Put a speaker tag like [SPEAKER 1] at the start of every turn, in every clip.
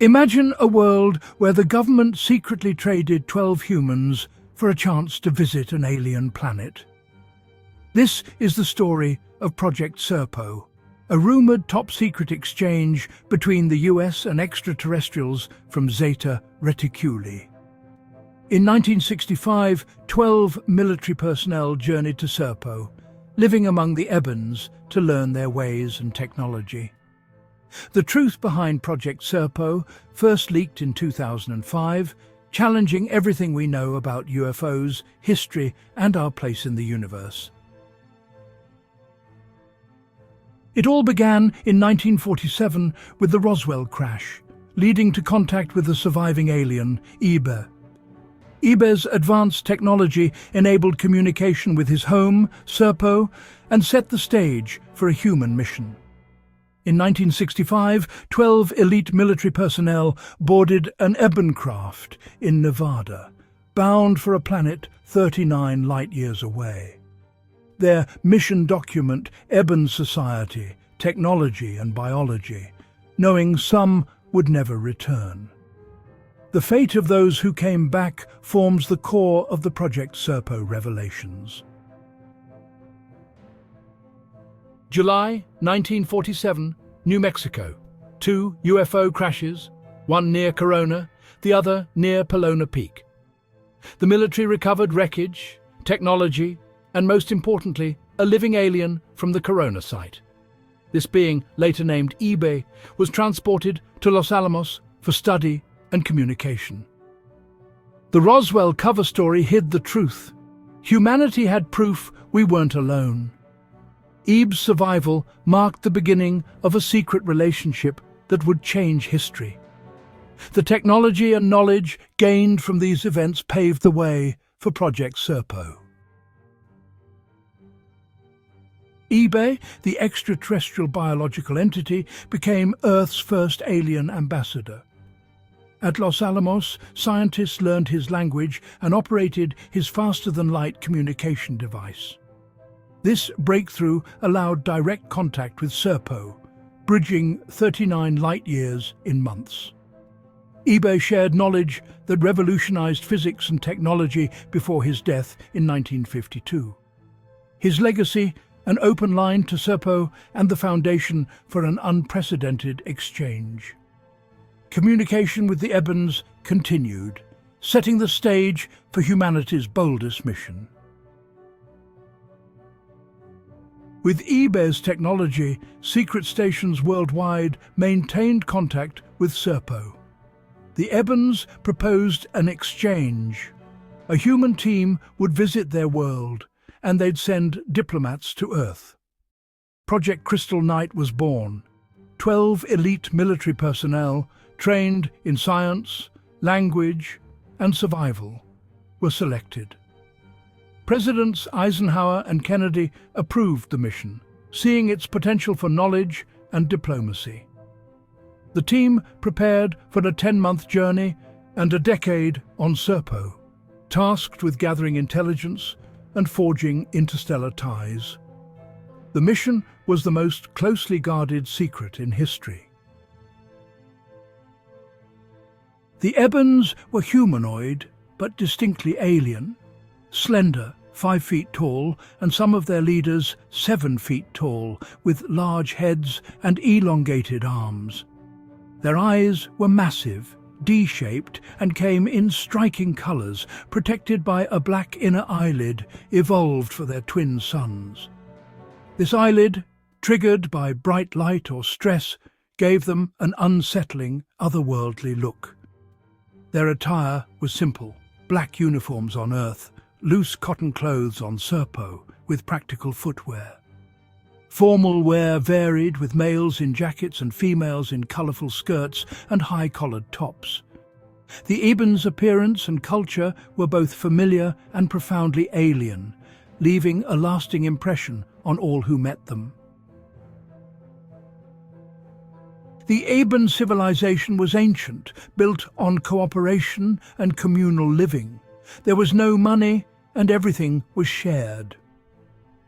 [SPEAKER 1] Imagine a world where the government secretly traded 12 humans for a chance to visit an alien planet. This is the story of Project Serpo, a rumored top-secret exchange between the US and extraterrestrials from Zeta Reticuli. In 1965, 12 military personnel journeyed to Serpo, living among the Ebens to learn their ways and technology. The truth behind Project Serpo first leaked in 2005, challenging everything we know about UFOs, history, and our place in the universe. It all began in 1947 with the Roswell crash, leading to contact with the surviving alien, Eben. Eben's advanced technology enabled communication with his home, Serpo, and set the stage for a human mission. In 1965, 12 elite military personnel boarded an Eben craft in Nevada, bound for a planet 39 light-years away. Their mission document, Ebens Society, Technology and Biology, knowing some would never return. The fate of those who came back forms the core of the Project Serpo revelations. July 1947, New Mexico. 2 UFO crashes, one near Corona, the other near Pelona Peak. The military recovered wreckage, technology, and most importantly, a living alien from the Corona site. This being, later named Eben, was transported to Los Alamos for study and communication. The Roswell cover story hid the truth. Humanity had proof we weren't alone. Eben's survival marked the beginning of a secret relationship that would change history. The technology and knowledge gained from these events paved the way for Project Serpo. Eben, the extraterrestrial biological entity, became Earth's first alien ambassador. At Los Alamos, scientists learned his language and operated his faster-than-light communication device. This breakthrough allowed direct contact with Serpo, bridging 39 light-years in months. Eben shared knowledge that revolutionized physics and technology before his death in 1952. His legacy, an open line to Serpo and the foundation for an unprecedented exchange. Communication with the Ebens continued, setting the stage for humanity's boldest mission. With Eben's technology, secret stations worldwide maintained contact with Serpo. The Ebens proposed an exchange. A human team would visit their world, and they'd send diplomats to Earth. Project Crystal Night was born. 12 elite military personnel, trained in science, language, and survival, were selected. Presidents Eisenhower and Kennedy approved the mission, seeing its potential for knowledge and diplomacy. The team prepared for a 10-month journey and a decade on Serpo, tasked with gathering intelligence and forging interstellar ties. The mission was the most closely guarded secret in history. The Ebens were humanoid, but distinctly alien, slender, 5 feet tall, and some of their leaders 7 feet tall, with large heads and elongated arms. Their eyes were massive, D-shaped, and came in striking colors, protected by a black inner eyelid evolved for their twin suns. This eyelid, triggered by bright light or stress, gave them an unsettling, otherworldly look. Their attire was simple: black uniforms on Earth, loose cotton clothes on Serpo, with practical footwear. Formal wear varied, with males in jackets and females in colorful skirts and high-collared tops. The Ebens' appearance and culture were both familiar and profoundly alien, leaving a lasting impression on all who met them. The Eben civilization was ancient, built on cooperation and communal living. There was no money, and everything was shared.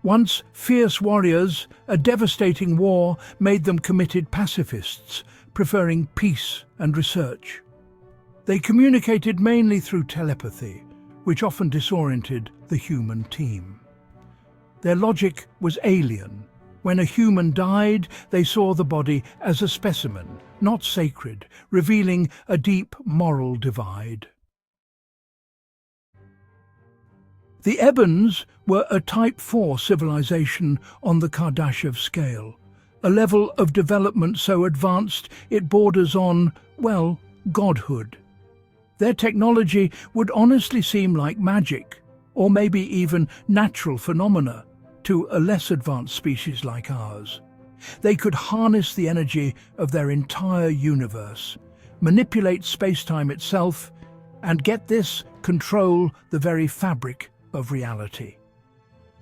[SPEAKER 1] Once fierce warriors, a devastating war made them committed pacifists, preferring peace and research. They communicated mainly through telepathy, which often disoriented the human team. Their logic was alien. When a human died, they saw the body as a specimen, not sacred, revealing a deep moral divide. The Ebens were a Type 4 civilization on the Kardashev scale, a level of development so advanced it borders on, well, godhood. Their technology would honestly seem like magic, or maybe even natural phenomena, to a less advanced species like ours. They could harness the energy of their entire universe, manipulate space-time itself, and get this, control the very fabric of reality.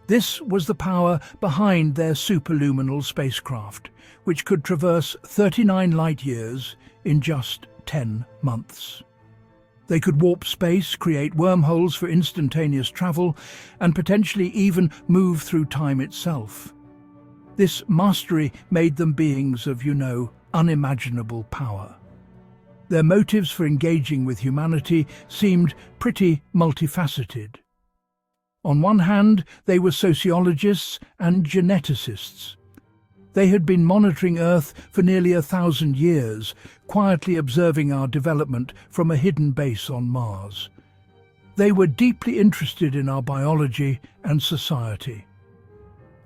[SPEAKER 1] This was the power behind their superluminal spacecraft, which could traverse 39 light-years in just 10 months. They could warp space, create wormholes for instantaneous travel, and potentially even move through time itself. This mastery made them beings of, unimaginable power. Their motives for engaging with humanity seemed pretty multifaceted. On one hand, they were sociologists and geneticists. They had been monitoring Earth for nearly 1,000 years, quietly observing our development from a hidden base on Mars. They were deeply interested in our biology and society.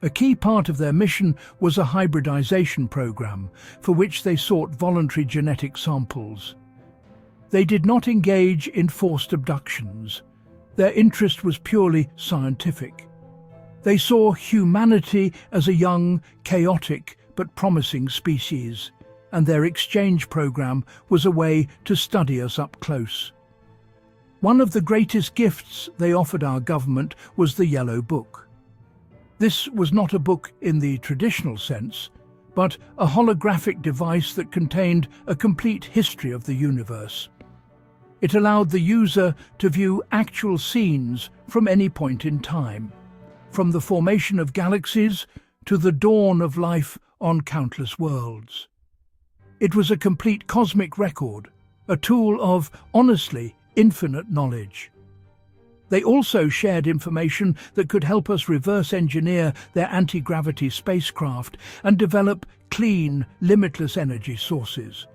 [SPEAKER 1] A key part of their mission was a hybridization program, for which they sought voluntary genetic samples. They did not engage in forced abductions. Their interest was purely scientific. They saw humanity as a young, chaotic but promising species, and their exchange program was a way to study us up close. One of the greatest gifts they offered our government was the Yellow Book. This was not a book in the traditional sense, but a holographic device that contained a complete history of the universe. It allowed the user to view actual scenes from any point in time, from the formation of galaxies to the dawn of life on countless worlds. It was a complete cosmic record, a tool of, honestly, infinite knowledge. They also shared information that could help us reverse engineer their anti-gravity spacecraft and develop clean, limitless energy sources.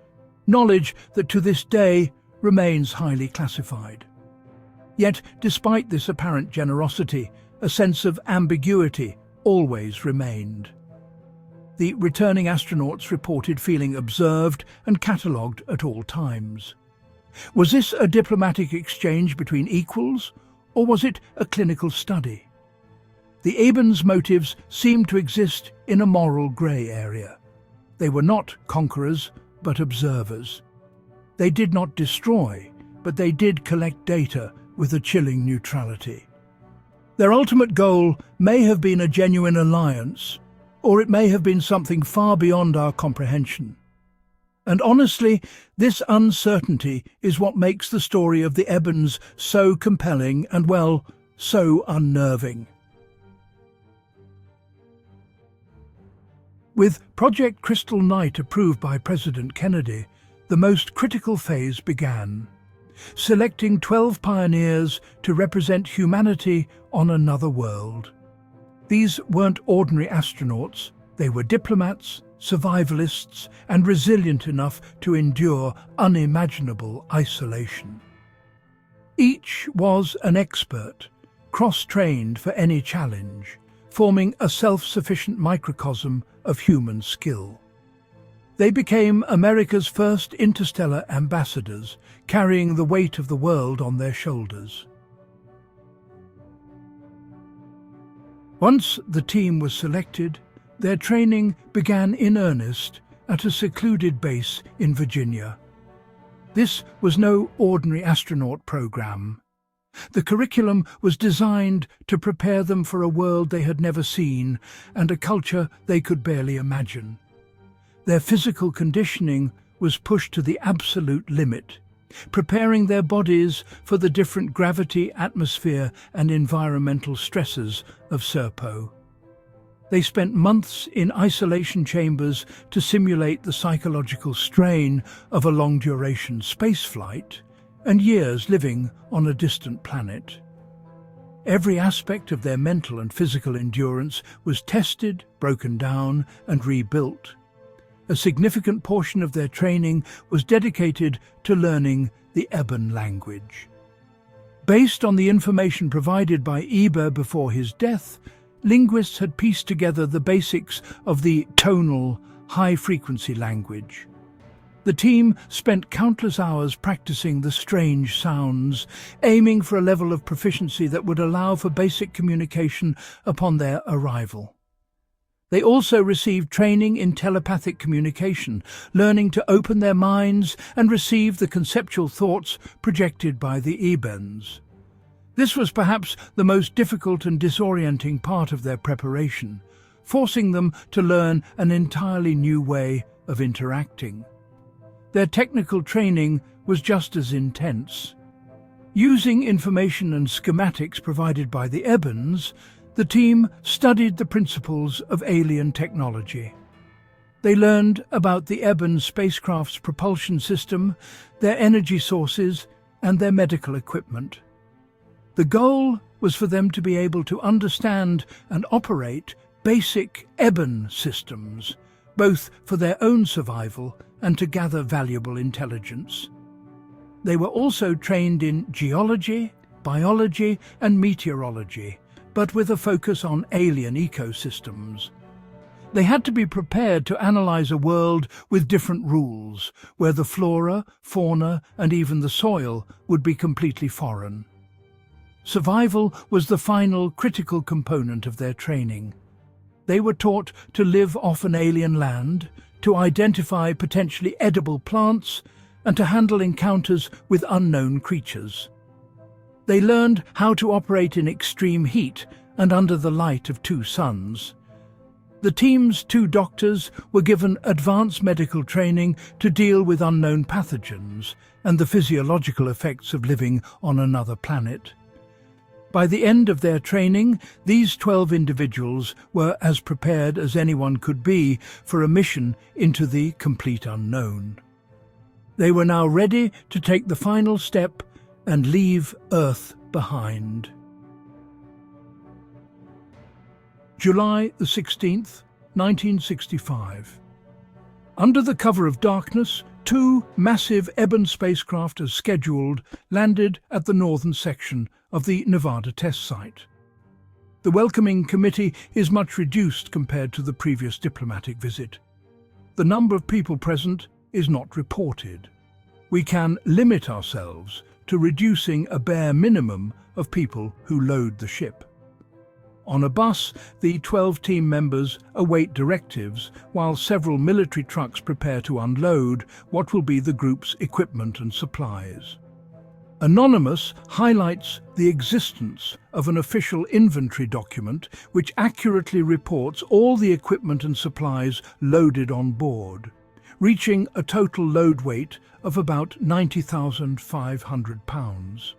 [SPEAKER 1] Knowledge that to this day remains highly classified. Yet, despite this apparent generosity, a sense of ambiguity always remained. The returning astronauts reported feeling observed and catalogued at all times. Was this a diplomatic exchange between equals, or was it a clinical study? The Ebens' motives seemed to exist in a moral grey area. They were not conquerors, but observers. They did not destroy, but they did collect data with a chilling neutrality. Their ultimate goal may have been a genuine alliance, or it may have been something far beyond our comprehension. And honestly, this uncertainty is what makes the story of the Ebens so compelling and, well, so unnerving. With Project Crystal Night approved by President Kennedy, the most critical phase began, selecting 12 pioneers to represent humanity on another world. These weren't ordinary astronauts, they were diplomats, survivalists, and resilient enough to endure unimaginable isolation. Each was an expert, cross-trained for any challenge, forming a self-sufficient microcosm of human skill. They became America's first interstellar ambassadors, carrying the weight of the world on their shoulders. Once the team was selected, their training began in earnest at a secluded base in Virginia. This was no ordinary astronaut program. The curriculum was designed to prepare them for a world they had never seen and a culture they could barely imagine. Their physical conditioning was pushed to the absolute limit, preparing their bodies for the different gravity, atmosphere, and environmental stresses of Serpo. They spent months in isolation chambers to simulate the psychological strain of a long-duration spaceflight and years living on a distant planet. Every aspect of their mental and physical endurance was tested, broken down, and rebuilt. A significant portion of their training was dedicated to learning the Eben language. Based on the information provided by Eben before his death, linguists had pieced together the basics of the tonal, high-frequency language. The team spent countless hours practicing the strange sounds, aiming for a level of proficiency that would allow for basic communication upon their arrival. They also received training in telepathic communication, learning to open their minds and receive the conceptual thoughts projected by the Ebens. This was perhaps the most difficult and disorienting part of their preparation, forcing them to learn an entirely new way of interacting. Their technical training was just as intense. Using information and schematics provided by the Ebens, the team studied the principles of alien technology. They learned about the Eben spacecraft's propulsion system, their energy sources, and their medical equipment. The goal was for them to be able to understand and operate basic Eben systems, both for their own survival and to gather valuable intelligence. They were also trained in geology, biology, and meteorology, but with a focus on alien ecosystems. They had to be prepared to analyze a world with different rules, where the flora, fauna, and even the soil would be completely foreign. Survival was the final critical component of their training. They were taught to live off an alien land, to identify potentially edible plants, and to handle encounters with unknown creatures. They learned how to operate in extreme heat and under the light of two suns. The team's 2 doctors were given advanced medical training to deal with unknown pathogens and the physiological effects of living on another planet. By the end of their training, these 12 individuals were as prepared as anyone could be for a mission into the complete unknown. They were now ready to take the final step and leave Earth behind. July the 16th, 1965. Under the cover of darkness, 2 massive Eben spacecraft as scheduled landed at the northern section of the Nevada test site. The welcoming committee is much reduced compared to the previous diplomatic visit. The number of people present is not reported. We can limit ourselves to reducing a bare minimum of people who load the ship. On a bus, the 12 team members await directives while several military trucks prepare to unload what will be the group's equipment and supplies. Anonymous highlights the existence of an official inventory document which accurately reports all the equipment and supplies loaded on board, reaching a total load weight of about 90,500 pounds.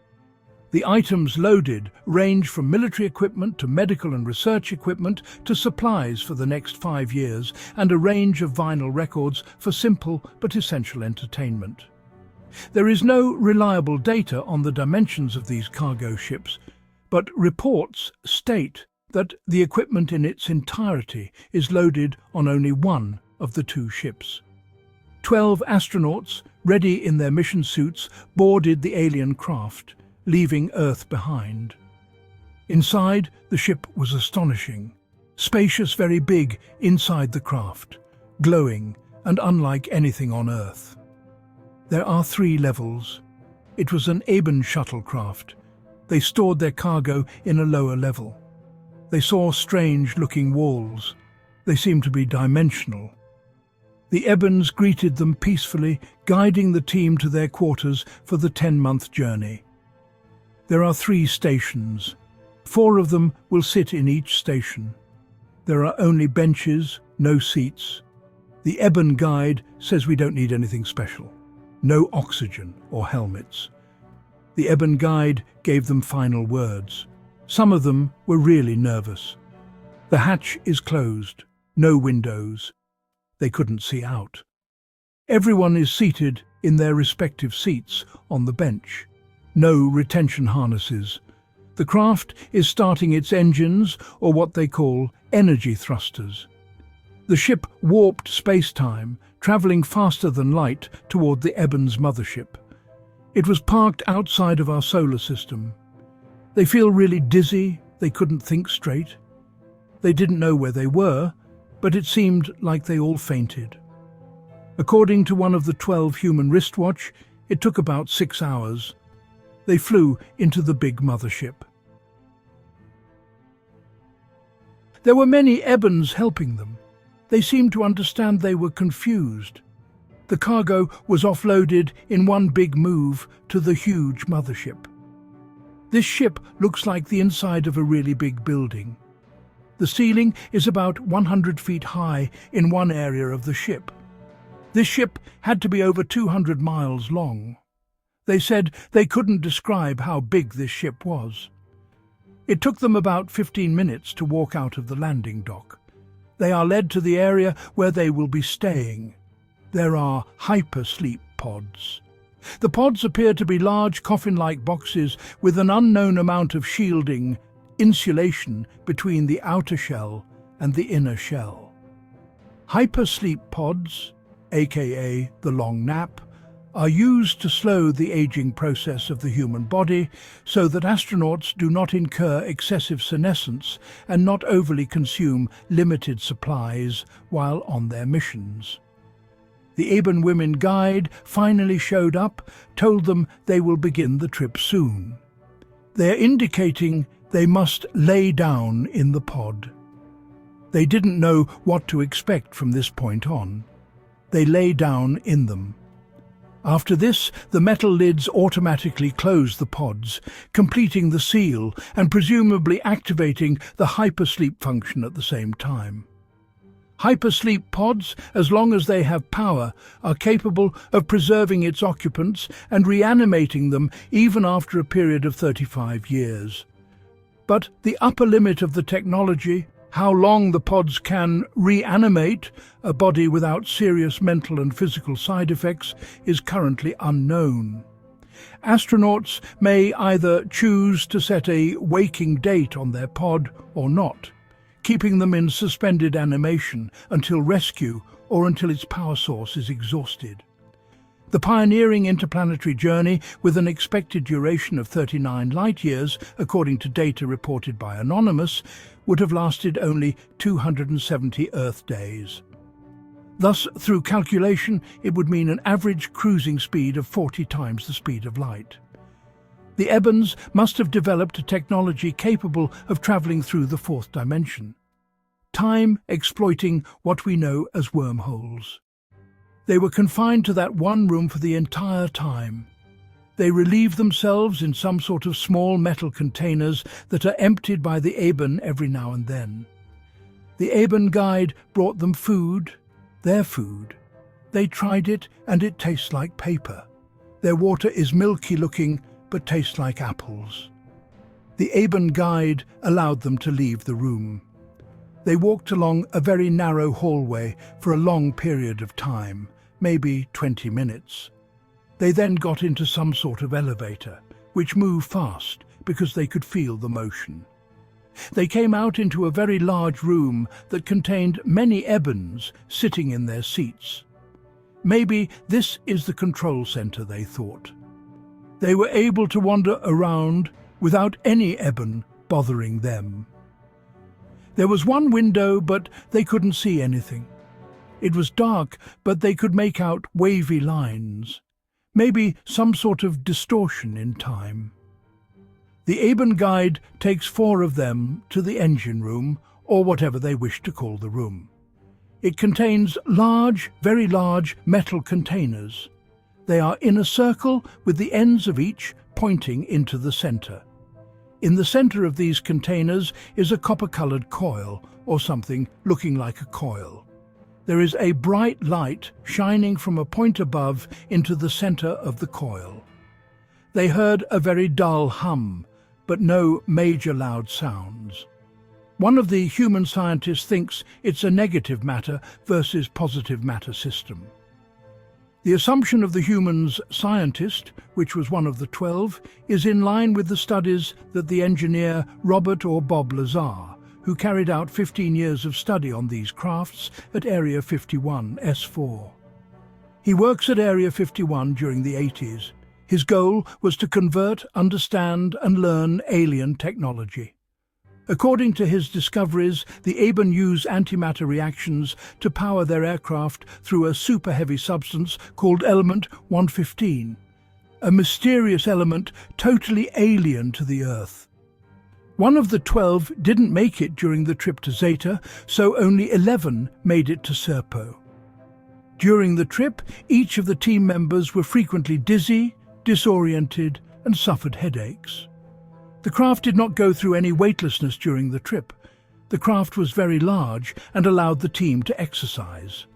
[SPEAKER 1] The items loaded range from military equipment to medical and research equipment to supplies for the next 5 years and a range of vinyl records for simple but essential entertainment. There is no reliable data on the dimensions of these cargo ships, but reports state that the equipment in its entirety is loaded on only one of the 2 ships. 12 astronauts, ready in their mission suits, boarded the alien craft, leaving Earth behind. Inside, the ship was astonishing. Spacious, very big inside the craft, glowing and unlike anything on Earth. There are 3 levels. It was an Eben shuttlecraft. They stored their cargo in a lower level. They saw strange-looking walls. They seemed to be dimensional. The Ebens greeted them peacefully, guiding the team to their quarters for the 10-month journey. There are 3 stations. 4 of them will sit in each station. There are only benches, no seats. The Eben guide says we don't need anything special. No oxygen or helmets. The Eben guide gave them final words. Some of them were really nervous. The hatch is closed, no windows. They couldn't see out. Everyone is seated in their respective seats on the bench. No retention harnesses. The craft is starting its engines, or what they call energy thrusters. The ship warped space-time, travelling faster than light toward the Ebens mothership. It was parked outside of our solar system. They feel really dizzy, they couldn't think straight. They didn't know where they were, but it seemed like they all fainted. According to one of the 12 human wristwatch, it took about 6 hours. They flew into the big mothership. There were many Ebens helping them. They seemed to understand they were confused. The cargo was offloaded in one big move to the huge mothership. This ship looks like the inside of a really big building. The ceiling is about 100 feet high in one area of the ship. This ship had to be over 200 miles long. They said they couldn't describe how big this ship was. It took them about 15 minutes to walk out of the landing dock. They are led to the area where they will be staying. There are hypersleep pods. The pods appear to be large coffin-like boxes with an unknown amount of shielding, insulation between the outer shell and the inner shell. Hypersleep pods, aka the long nap, are used to slow the aging process of the human body so that astronauts do not incur excessive senescence and not overly consume limited supplies while on their missions. The Eben women guide finally showed up, told them they will begin the trip soon. They're indicating they must lay down in the pod. They didn't know what to expect from this point on. They lay down in them. After this, the metal lids automatically close the pods, completing the seal and presumably activating the hypersleep function at the same time. Hypersleep pods, as long as they have power, are capable of preserving its occupants and reanimating them even after a period of 35 years. But the upper limit of the technology, how long the pods can reanimate a body without serious mental and physical side effects, is currently unknown. Astronauts may either choose to set a waking date on their pod or not, keeping them in suspended animation until rescue or until its power source is exhausted. The pioneering interplanetary journey, with an expected duration of 39 light-years, according to data reported by Anonymous, would have lasted only 270 Earth days. Thus, through calculation, it would mean an average cruising speed of 40 times the speed of light. The Ebens must have developed a technology capable of travelling through the fourth dimension, time exploiting what we know as wormholes. They were confined to that one room for the entire time. They relieve themselves in some sort of small metal containers that are emptied by the Eben every now and then. The Eben guide brought them food, their food. They tried it and it tastes like paper. Their water is milky looking but tastes like apples. The Eben guide allowed them to leave the room. They walked along a very narrow hallway for a long period of time, maybe 20 minutes. They then got into some sort of elevator, which moved fast because they could feel the motion. They came out into a very large room that contained many Ebens sitting in their seats. Maybe this is the control center, they thought. They were able to wander around without any Eben bothering them. There was one window, but they couldn't see anything. It was dark, but they could make out wavy lines. Maybe some sort of distortion in time. The Eben guide takes 4 of them to the engine room, or whatever they wish to call the room. It contains large, very large metal containers. They are in a circle with the ends of each pointing into the center. In the center of these containers is a copper-colored coil, or something looking like a coil. There is a bright light shining from a point above into the center of the coil. They heard a very dull hum, but no major loud sounds. One of the human scientists thinks it's a negative matter versus positive matter system. The assumption of the human's scientist, which was one of the 12, is in line with the studies that the engineer Robert or Bob Lazar, who carried out 15 years of study on these crafts at Area 51, S4. He works at Area 51 during the 80s. His goal was to convert, understand and learn alien technology. According to his discoveries, the Ebens use antimatter reactions to power their aircraft through a super-heavy substance called element 115, a mysterious element totally alien to the Earth. One of the 12 didn't make it during the trip to Zeta, so only 11 made it to Serpo. During the trip, each of the team members were frequently dizzy, disoriented, and suffered headaches. The craft did not go through any weightlessness during the trip. The craft was very large and allowed the team to exercise.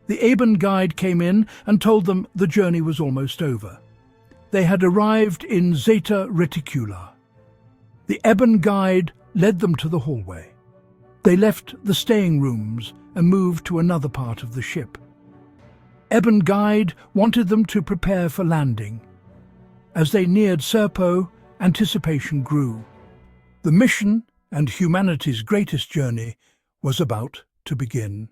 [SPEAKER 1] The Eben guide came in and told them the journey was almost over. They had arrived in Zeta Reticuli. The Eben guide led them to the hallway. They left the staying rooms and moved to another part of the ship. Eben guide wanted them to prepare for landing. As they neared Serpo, anticipation grew. The mission and humanity's greatest journey was about to begin.